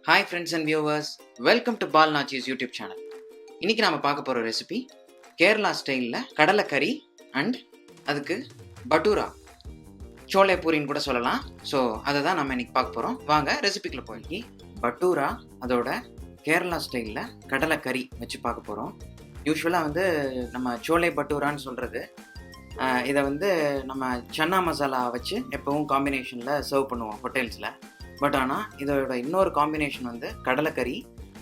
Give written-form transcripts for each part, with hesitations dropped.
Hi friends and viewers, welcome to Nachi's YouTube channel. இன்னைக்கு நாம பார்க்க போற ரெசிபி கேரளா ஸ்டைல்ல கடலை கறி அண்ட் அதுக்கு பட்டூரா சோலே பூரின்னு கூட சொல்லலாம். ஸோ அதை தான் நம்ம இன்னைக்கு பார்க்க போறோம். வாங்க ரெசிபிக்குள்ள போய் பட்டூரா அதோட கேரளா ஸ்டைல்ல கடலை கறி வச்சு பார்க்க போறோம். யூஸ்வலாக நம்ம சோலே பட்டூரான்னு சொல்றது இதை நம்ம சன்னா மசாலா வச்சு எப்பவும் காம்பினேஷனில் சர்வ் பண்ணுவோம் ஹோட்டல்ஸில். பட் ஆனால் இதோட இன்னொரு காம்பினேஷன் கடலைக்கறி,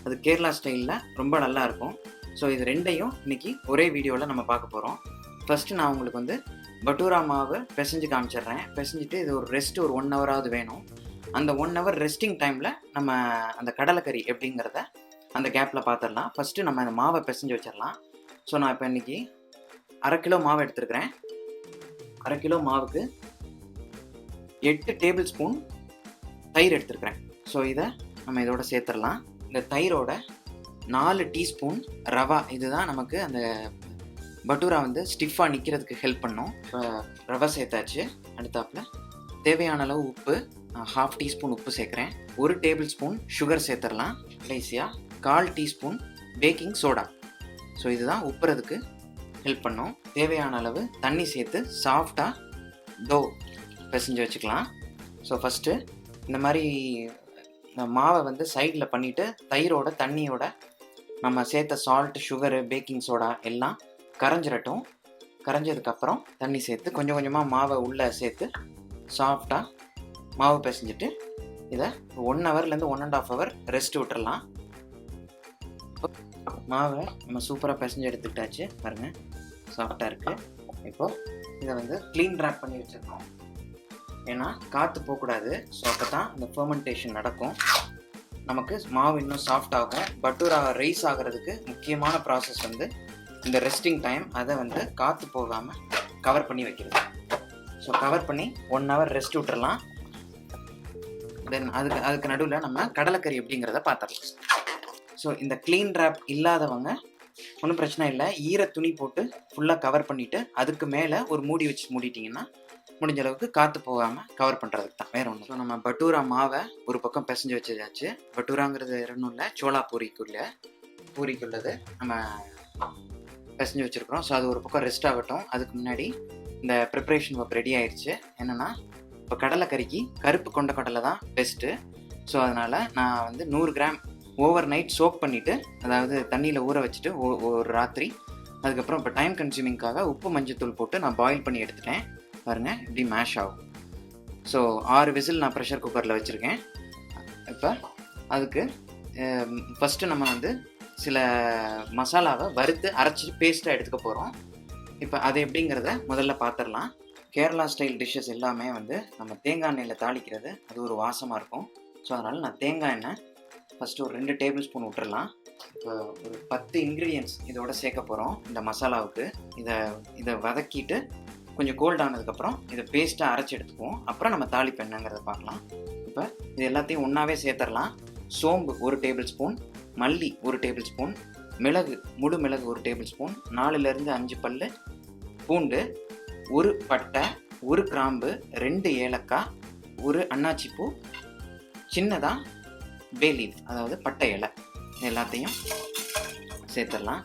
அது கேரளா ஸ்டைலில் ரொம்ப நல்லா இருக்கும். ஸோ இது ரெண்டையும் இன்றைக்கி ஒரே வீடியோவில் நம்ம பார்க்க போகிறோம். ஃபஸ்ட்டு நான் உங்களுக்கு பட்டூரா மாவு பிசைஞ்சு காமிச்சிட்றேன். பிசைஞ்சிட்டு இது ஒரு ரெஸ்ட் ஒரு 1 ஹவராவது வேணும். அந்த 1 ஹவர் ரெஸ்டிங் டைமில் நம்ம அந்த கடலைக்கறி எப்படிங்கிறத அந்த கேப்பில் பார்த்துடலாம். ஃபஸ்ட்டு நம்ம அந்த மாவை பிசைஞ்சு வச்சிடலாம். ஸோ நான் இப்போ இன்றைக்கி 1/2 கிலோ மாவு எடுத்துருக்கிறேன். 1/2 கிலோ மாவுக்கு 8 டேபிள் ஸ்பூன் தயிர் எடுத்துருக்கிறேன். ஸோ இதை நம்ம இதோட சேர்த்துடலாம். இந்த தயிரோட 4 டீஸ்பூன் ரவா, இதுதான் நமக்கு அந்த பட்டூரா ஸ்டிஃபாக நிற்கிறதுக்கு ஹெல்ப் பண்ணும். இப்போ ரவை சேர்த்தாச்சு. அடுத்தாப்பில் தேவையான அளவு உப்பு, 1/2 டீஸ்பூன் உப்பு சேர்க்குறேன். 1 டேபிள் ஸ்பூன் சுகர் சேர்த்துடலாம். கடைசியாக 1/4 டீஸ்பூன் பேக்கிங் சோடா. ஸோ இதுதான் உப்புறதுக்கு ஹெல்ப் பண்ணும். தேவையான அளவு தண்ணி சேர்த்து சாஃப்டாக டோ பிசைஞ்சு வச்சுக்கலாம். ஸோ ஃபஸ்ட்டு இந்த மாதிரி இந்த மாவை சைடில் பண்ணிவிட்டு தயிரோட தண்ணியோட நம்ம சேர்த்த சால்ட், சுகரு, பேக்கிங் சோடா எல்லாம் கரைஞ்சிரட்டும். கரைஞ்சதுக்கப்புறம் தண்ணி சேர்த்து கொஞ்சம் கொஞ்சமாக மாவை உள்ளே சேர்த்து சாஃப்டாக மாவு பிசைஞ்சிட்டு இதை 1 ஹவர்லேருந்து 1.5 ஹவர் ரெஸ்ட் விட்டுறலாம். மாவை நம்ம சூப்பராக பிசைஞ்சு எடுத்துக்கிட்டாச்சு. பாருங்கள், சாஃப்டாக இருக்குது. இப்போது இதை க்ளீன் ட்ராப் பண்ணி வச்சுருக்கோம். ஏன்னா காற்று போகக்கூடாது. ஸோ அப்போ தான் இந்த ஃபெர்மெண்டேஷன் நடக்கும். நமக்கு மாவு இன்னும் சாஃப்ட் ஆகும். பட்டூரா ரைஸ் ஆகிறதுக்கு முக்கியமான ப்ராசஸ் இந்த ரெஸ்டிங் டைம். அதை காற்று போகாமல் கவர் பண்ணி வைக்கிறது. ஸோ கவர் பண்ணி 1 ஹவர் ரெஸ்ட் விட்டுறலாம். தென் அதுக்கு நடுவில் நம்ம கடலைக்கறி எப்படிங்கிறத பார்த்துடலாம். ஸோ இந்த க்ளீன் ட்ராப் இல்லாதவங்க ஒன்றும் பிரச்சனை இல்லை. ஈர துணி போட்டு ஃபுல்லாக கவர் பண்ணிவிட்டு அதுக்கு மேலே ஒரு மூடி வச்சு மூடிட்டிங்கன்னா முடிஞ்ச அளவுக்கு காற்று போகாமல் கவர் பண்ணுறதுக்கு தான், வேறு ஒன்று. ஸோ நம்ம பட்டூரா மாவை ஒரு பக்கம் பிசைஞ்சு வச்சதாச்சு. பட்டூராங்கிறது ஒன்றும் இல்லை, சோளா பூரிக்குள்ளது நம்ம பிசைஞ்சு வச்சுருக்குறோம். ஸோ அது ஒரு பக்கம் ரெஸ்ட் ஆகட்டும். அதுக்கு முன்னாடி இந்த ப்ரிப்ரேஷன் ஒர்க் ரெடி ஆயிடுச்சு. என்னென்னா, இப்போ கடலைக்கறிக்கு கருப்பு கொண்ட கடலை தான் பெஸ்ட்டு. ஸோ அதனால் நான் 100 கிராம் ஓவர் நைட் சோக் பண்ணிவிட்டு, அதாவது தண்ணியில் ஊற வச்சுட்டு ஒரு ராத்திரி, அதுக்கப்புறம் இப்போ டைம் கன்சியூமிங்காக உப்பு மஞ்சத்தூள் போட்டு நான் பாயில் பண்ணி எடுத்துட்டேன். பாருங்கள், இப்படி மேஷ் ஆகும். ஸோ 6 விசில் நான் ப்ரெஷர் குக்கரில் வச்சுருக்கேன். இப்போ அதுக்கு ஃபஸ்ட்டு நம்ம சில மசாலாவை வறுத்து அரைச்சி பேஸ்ட்டாக எடுத்துக்க போகிறோம். இப்போ அது எப்படிங்கிறத முதல்ல பார்த்துடலாம். கேரளா ஸ்டைல் டிஷ்ஷஸ் எல்லாமே நம்ம தேங்காய் எண்ணெயில் தாளிக்கிறது, அது ஒரு வாசமாக இருக்கும். ஸோ அதனால் நான் தேங்காய் எண்ணெய் ஃபஸ்ட்டு ஒரு 2 டேபிள் ஸ்பூன் விட்டுறலாம். இப்போ ஒரு 10 இன்க்ரீடியன்ட்ஸ் இதோட சேர்க்க போகிறோம் இந்த மசாலாவுக்கு. இதை வதக்கிட்டு கொஞ்சம் கோல்ட் ஆனதுக்கப்புறம் இதை பேஸ்ட்டாக அரைச்சி எடுத்துக்குவோம். அப்புறம் நம்ம தாளிப்பு என்னங்கிறத பார்க்கலாம். இப்போ இது எல்லாத்தையும் ஒன்றாவே சேர்த்துடலாம். சோம்பு 1 டேபிள் ஸ்பூன், மல்லி 1 டேபிள் ஸ்பூன், மிளகு, முழு மிளகு 1 டேபிள் ஸ்பூன், 4லேருந்து 5 பல் பூண்டு, 1 பட்டை, 1 கிராம்பு, 2 ஏலக்காய், 1 அன்னாச்சி பூ, சின்னதாக பே லீஃப், அதாவது பட்டை இலை, எல்லாத்தையும் சேர்த்துடலாம்.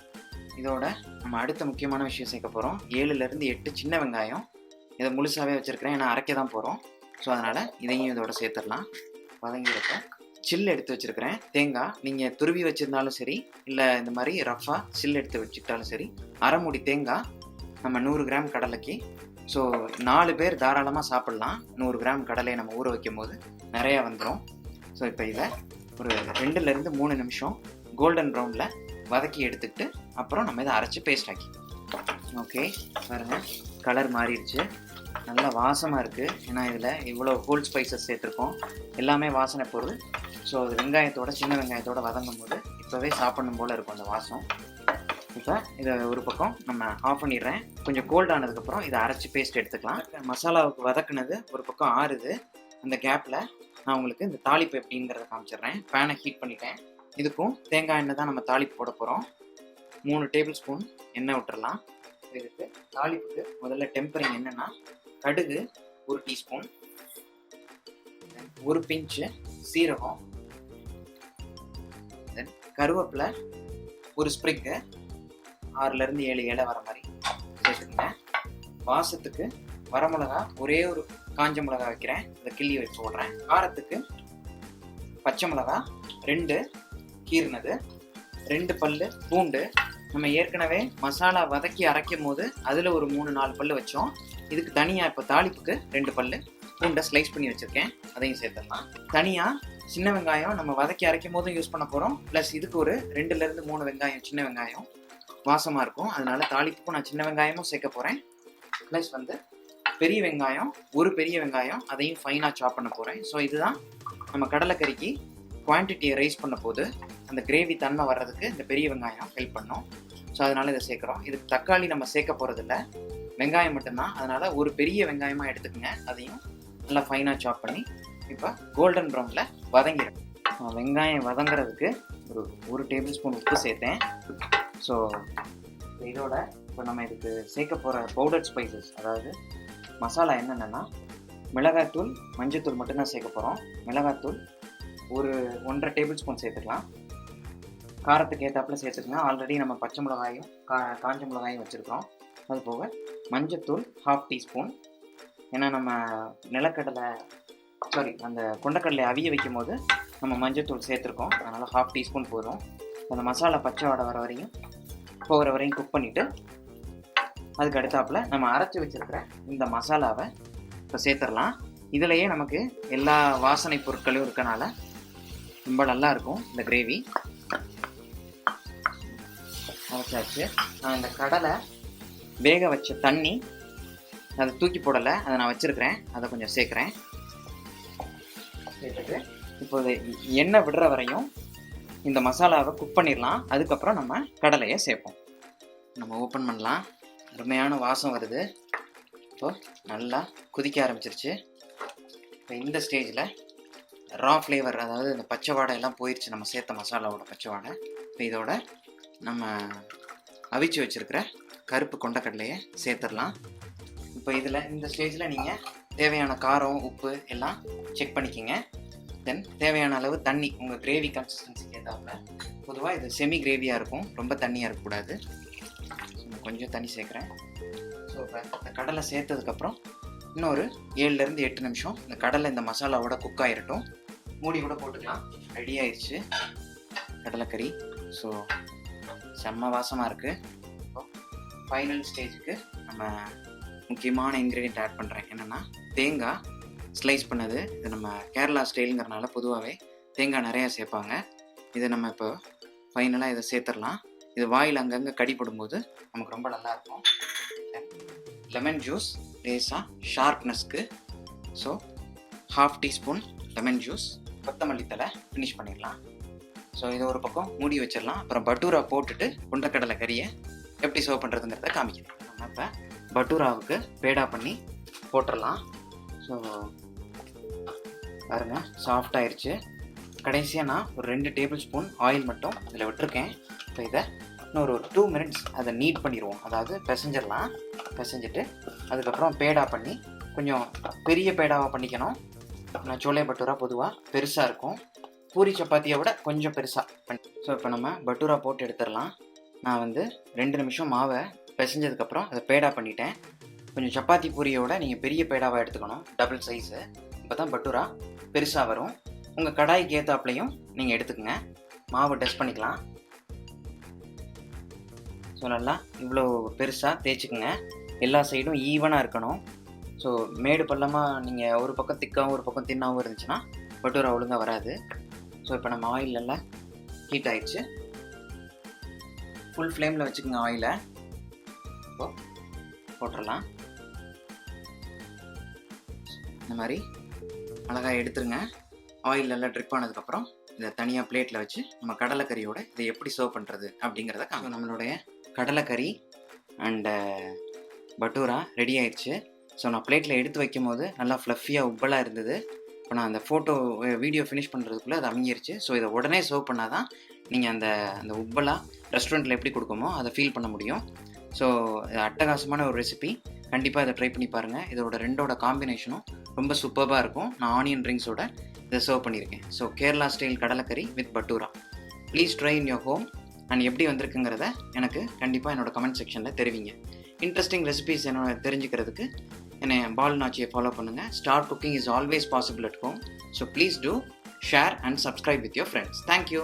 இதோட நம்ம அடுத்த முக்கியமான விஷயம் சேர்க்க போகிறோம். 7லேருந்து 8 சின்ன வெங்காயம். இதை முழுசாகவே வச்சுருக்கிறேன், ஏன்னா அரைக்க தான் போகிறோம். ஸோ அதனால் இதையும் இதோட சேர்த்துடலாம். வதங்கியிருக்க சில்லு எடுத்து வச்சுருக்கிறேன். தேங்காய் நீங்கள் துருவி வச்சுருந்தாலும் சரி, இல்லை இந்த மாதிரி ரஃபாக சில்லு எடுத்து வச்சுக்கிட்டாலும் சரி. அரை மூடி தேங்காய். நம்ம 100 கிராம் கடலைக்கு, ஸோ 4 பேர் தாராளமாக சாப்பிட்லாம். 100 கிராம் கடலையை நம்ம ஊற வைக்கும் போது நிறையா வந்துடும். ஸோ இப்போ இதை ஒரு 2லேருந்து 3 நிமிஷம் கோல்டன் ப்ரௌனில் வதக்கி எடுத்துக்கிட்டு அப்புறம் நம்ம இதை அரைச்சி பேஸ்ட் ஆக்கி. ஓகே, பாருங்கள், கலர் மாறிடுச்சு. நல்லா வாசமாக இருக்குது. ஏன்னா இதில் இவ்வளோ ஹோல் ஸ்பைசஸ் சேர்த்துருக்கோம். எல்லாமே வாசனை பொருள். ஸோ அது வெங்காயத்தோட, சின்ன வெங்காயத்தோடு வதங்கும் போது இப்போவே சாப்பிடணும் போல் இருக்கும் அந்த வாசம். இப்போ இதை ஒரு பக்கம் நம்ம ஆஃப் பண்ணிடுறேன். கொஞ்சம் கோல்ட் ஆனதுக்கப்புறம் இதை அரைச்சி பேஸ்ட் எடுத்துக்கலாம். மசாலாவுக்கு வதக்குனது ஒரு பக்கம் ஆறுது. அந்த கேப்பில் நான் உங்களுக்கு இந்த தாளிப்பு எப்படிங்கிறத காமிச்சிடுறேன். பேனை ஹீட் பண்ணிட்டேன். இதுக்கும் தேங்காய் எண்ணெய் தான் நம்ம தாளிப்பு போட போகிறோம். 3 டேபிள் ஸ்பூன் எண்ணெய் விட்டுறலாம். இதுக்கு தாளிப்புக்கு முதல்ல டெம்பரிங் என்னென்னா, கடுகு 1 டீஸ்பூன், 1 பிஞ்சு சீரகம், கருவேப்பிலை ஒரு ஸ்ப்ரிக்கு 6லேருந்து 7 இலை வர மாதிரி சேர்த்துக்கங்க. வாசத்துக்கு வரமிளகா ஒரே ஒரு காஞ்ச மிளகா வைக்கிறேன், அதை கிள்ளி வச்சு போடுறேன். காரத்துக்கு பச்சை மிளகா 2 கீர்னது, 2 பல்லு பூண்டு. நம்ம ஏற்கனவே மசாலா வதக்கி அரைக்கும் போது அதில் ஒரு 3-4 பல்லு வச்சோம். இதுக்கு தனியாக இப்போ தாளிப்புக்கு 2 பல்லு பூண்டை ஸ்லைஸ் பண்ணி வச்சுருக்கேன், அதையும் சேர்த்துடலாம். தனியாக சின்ன வெங்காயம் நம்ம வதக்கி அரைக்கும் போதும் யூஸ் பண்ண போகிறோம். ப்ளஸ் இதுக்கு ஒரு 2லேருந்து 3 வெங்காயம், சின்ன வெங்காயம் வாசமாக இருக்கும். அதனால தாளிப்புக்கும் நான் சின்ன வெங்காயமும் சேர்க்க போகிறேன். ப்ளஸ் வந்து பெரிய வெங்காயம், ஒரு பெரிய வெங்காயம், அதையும் ஃபைனாக சாப் பண்ண போகிறேன். ஸோ இதுதான் நம்ம கடலைக்கறிக்கு குவான்டிட்டியை ரைஸ் பண்ண போது அந்த கிரேவி தன்மை வர்றதுக்கு இந்த பெரிய வெங்காயம் ஹெல்ப் பண்ணும். ஸோ அதனால் இதை சேர்க்குறோம். இதுக்கு தக்காளி நம்ம சேர்க்க போகிறதில்ல, வெங்காயம் மட்டும்தான். அதனால் ஒரு பெரிய வெங்காயமாக எடுத்துக்கங்க, அதையும் நல்லா ஃபைனாக சாப் பண்ணி இப்போ கோல்டன் ப்ரௌனில் வதங்கிடும். வெங்காயம் வதங்குறதுக்கு ஒரு டேபிள் ஸ்பூன் உப்பு சேர்த்தேன். ஸோ இதோட இப்போ நம்ம இதுக்கு சேர்க்க போகிற பவுடர் ஸ்பைசஸ், அதாவது மசாலா என்னென்னா மிளகாய்த்தூள், மஞ்சத்தூள் மட்டும்தான் சேர்க்க போகிறோம். மிளகாய்த்தூள் ஒரு 1.5 டேபிள் ஸ்பூன் சேர்த்துக்கலாம். காரத்துக்கு ஏற்றாப்புல சேர்த்துக்கங்க. ஆல்ரெடி நம்ம பச்சை மிளகாயும் காஞ்ச மிளகாயும் வச்சுருக்கோம். அது போக மஞ்சத்தூள் 1/2 டீஸ்பூன். ஏன்னா நம்ம அந்த கொண்டக்கடலை அவிய வைக்கும் போது நம்ம மஞ்சத்தூள் சேர்த்துருக்கோம், அதனால் 1/2 டீஸ்பூன் போதும். அந்த மசாலா பச்சை வாடை போகிற வரையும் குக் பண்ணிவிட்டு அதுக்கு அடுத்தாப்புல நம்ம அரைச்சி வச்சுருக்கிற இந்த மசாலாவை இப்போ சேர்த்துடலாம். இதிலையே நமக்கு எல்லா வாசனை பொருட்களும் இருக்கனால ரொம்ப நல்லா இருக்கும் இந்த கிரேவி. அரைச்சாச்சு. நான் இந்த கடலை வேக வச்ச தண்ணி அதை தூக்கி போடலை, அதை நான் வச்சுருக்கிறேன், அதை கொஞ்சம் சேர்க்குறேன். சேர்த்துட்டு இப்போ எண்ணெய் விடுற வரையும் இந்த மசாலாவை குக் பண்ணிடலாம். அதுக்கப்புறம் நம்ம கடலையை சேர்ப்போம். நம்ம ஓப்பன் பண்ணலாம். அருமையான வாசம் வருது. இப்போ நல்லா கொதிக்க ஆரம்பிச்சிருச்சு. இப்போ இந்த ஸ்டேஜில் ரா ஃப்ளேவர், அதாவது இந்த பச்சை வாடை எல்லாம் போயிடுச்சு, நம்ம சேர்த்த மசாலாவோட பச்சை வாடை. இப்போ இதோட நம்ம அவிச்சு வச்சுருக்கிற கருப்பு கொண்டக்கடலையை சேர்த்துடலாம். இப்போ இந்த ஸ்டேஜில் நீங்கள் தேவையான காரம், உப்பு எல்லாம் செக் பண்ணிக்கோங்க. தென் தேவையான அளவு தண்ணி உங்கள் கிரேவி கன்சிஸ்டன்சிக்கு ஏற்றாப்புல. பொதுவாக இது செமி கிரேவியாக இருக்கும், ரொம்ப தண்ணியாக இருக்கக்கூடாது. கொஞ்சம் தண்ணி சேர்க்குறேன். ஸோ இப்போ இந்த கடலை சேர்த்ததுக்கப்புறம் இன்னொரு 7லேருந்து 8 நிமிஷம் இந்த கடலை இந்த மசாலாவோட குக் ஆகிரட்டும். மூடி கூட போட்டுக்கலாம். ரெடி ஆயிடுச்சு கடலைக்கறி. ஸோ செம்ம வாசமாக இருக்குது. இப்போ ஃபைனல் ஸ்டேஜுக்கு நம்ம முக்கியமான இன்க்ரீடியன்ட் ஆட் பண்ணுறேன். என்னென்னா தேங்காய் ஸ்லைஸ் பண்ணது. இது நம்ம கேரளா ஸ்டைலுங்கிறனால பொதுவாகவே தேங்காய் நிறையா சேர்ப்பாங்க. இதை நம்ம இப்போ ஃபைனலாக இதை சேர்த்துடலாம். இது வாயில் அங்கங்கே கடிப்படும்போது நமக்கு ரொம்ப நல்லாயிருக்கும். லெமன் ஜூஸ் லேசாக ஷார்ப்னஸ்க்கு. ஸோ 1/2 டீஸ்பூன் லெமன் ஜூஸ், கொத்தமல்லி தழை ஃபினிஷ் பண்ணிடலாம். ஸோ இதை ஒரு பக்கம் மூடி வச்சிடலாம். அப்புறம் பட்டூரா போட்டுட்டு கொண்டக்கடலை கறியை எப்படி சர்வ் பண்ணுறதுங்கிறத காமிக்கிறேன். நம்ம இப்போ பட்டூராவுக்கு பேடா பண்ணி போட்டுடலாம். ஸோ பாருங்கள், சாஃப்டாகிடுச்சு. கடைசியாக நான் ஒரு 2 டேபிள் ஸ்பூன் ஆயில் மட்டும் இதில் விட்டுருக்கேன். இப்போ இதை இன்னொரு 2 மினிட்ஸ் அதை நீட் பண்ணிடுவோம். அதாவது பிசைஞ்சிட்டு அதுக்கப்புறம் பேடா பண்ணி, கொஞ்சம் பெரிய பேடாவாக பண்ணிக்கணும். நான் சோலே பட்டூரா பொதுவாக பெருசாக இருக்கும், பூரி சப்பாத்தியை விட கொஞ்சம் பெருசாக பண்ணி. ஸோ இப்போ நம்ம பட்டூரா போட்டு எடுத்துடலாம். நான் 2 நிமிஷம் மாவை பிசைஞ்சதுக்கப்புறம் அதை பேடா பண்ணிட்டேன். கொஞ்சம் சப்பாத்தி பூரியோட நீங்கள் பெரிய பேடாவாக எடுத்துக்கணும், டபுள் சைஸு. இப்போ தான் பட்டூரா பெருசாக வரும். உங்கள் கடாய்க்கு ஏற்றாப்புலையும் நீங்கள் எடுத்துக்கங்க. மாவு டஸ்ட் பண்ணிக்கலாம். ஸோ நல்லா இவ்வளோ பெருசாக தேய்ச்சிக்குங்க. எல்லா சைடும் ஈவனாக இருக்கணும். ஸோ மேடு பள்ளமாக நீங்கள் ஒரு பக்கம் திக்காகவும் ஒரு பக்கம் தின்னாகவும் இருந்துச்சுன்னா பட்டூரா ஒழுங்காக வராது. ஸோ இப்போ நம்ம ஆயில் எல்லாம் ஹீட் ஆயிடுச்சு. ஃபுல் ஃப்ளேமில் வச்சுக்கோங்க ஆயிலை. இப்போ போட்டுடலாம். இந்த மாதிரி அழகாக எடுத்துருங்க. ஆயில் எல்லாம் ட்ரிப் ஆனதுக்கப்புறம் இதை தனியாக பிளேட்டில் வச்சு நம்ம கடலைக்கறியோட இதை எப்படி சர்வ் பண்ணுறது அப்படிங்கிறத நம்மளுடைய கடலைக்கறி அண்டு பட்டூரா ரெடி ஆயிடுச்சு. ஸோ நான் பிளேட்டில் எடுத்து வைக்கும் போது நல்லா ஃப்ளஃபியாக உப்பலாக இருந்தது. இப்போ நான் அந்த வீடியோ ஃபினிஷ் பண்ணுறதுக்குள்ளே அது அமைஞ்சிருச்சு. ஸோ இதை உடனே சர்வ் பண்ணால் தான் நீங்கள் அந்த உப்பலாக ரெஸ்டாரண்ட்டில் எப்படி கொடுக்குமோ அதை ஃபீல் பண்ண முடியும். ஸோ இது அட்டகாசமான ஒரு ரெசிபி. கண்டிப்பாக இதை ட்ரை பண்ணி பாருங்கள். இதோட 2ஓட காம்பினேஷனும் ரொம்ப சூப்பராக இருக்கும். நான் ஆனியன் ரிங்ஸோட இதை சர்வ் பண்ணியிருக்கேன். ஸோ கேரளா ஸ்டைல் கடலைக்கறி with bhatura please try in your home and எப்படி வந்திருக்குங்கிறத எனக்கு கண்டிப்பாக என்னோட கமெண்ட் செக்ஷனில் தெரிவிங்க. இன்ட்ரெஸ்டிங் ரெசிபிஸ் என்னோட தெரிஞ்சுக்கிறதுக்கு என்னை பால் நாச்சியை ஃபாலோ பண்ணுங்கள். Star cooking is always possible at home. So please do share and subscribe with your friends. Thank you.